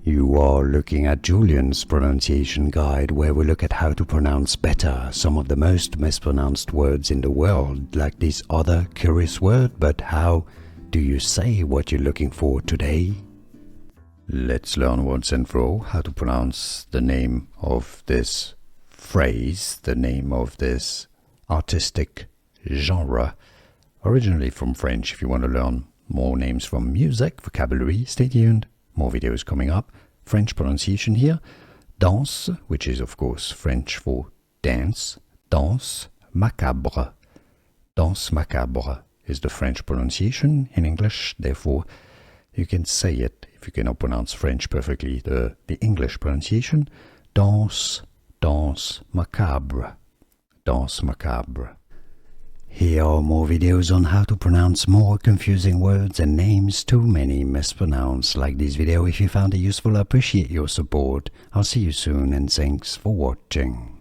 You are looking at Julian's pronunciation guide, where we look at how to pronounce better some of the most mispronounced words in the world, like this other curious word. But how do you say what you're looking for today? Let's learn once and for all how to pronounce the name of this phrase, the name of this artistic genre, originally from French. If you want to learn more names from music, vocabulary, stay tuned. More videos coming up. French pronunciation here. Danse, which is of course French for dance. Danse macabre. Danse macabre is the French pronunciation in English. Therefore, you can say it, if you cannot pronounce French perfectly, the English pronunciation. Danse macabre. Danse macabre. Here are more videos on how to pronounce more confusing words and names too many mispronounced. Like this video if you found it useful. I appreciate your support. I'll see you soon and thanks for watching.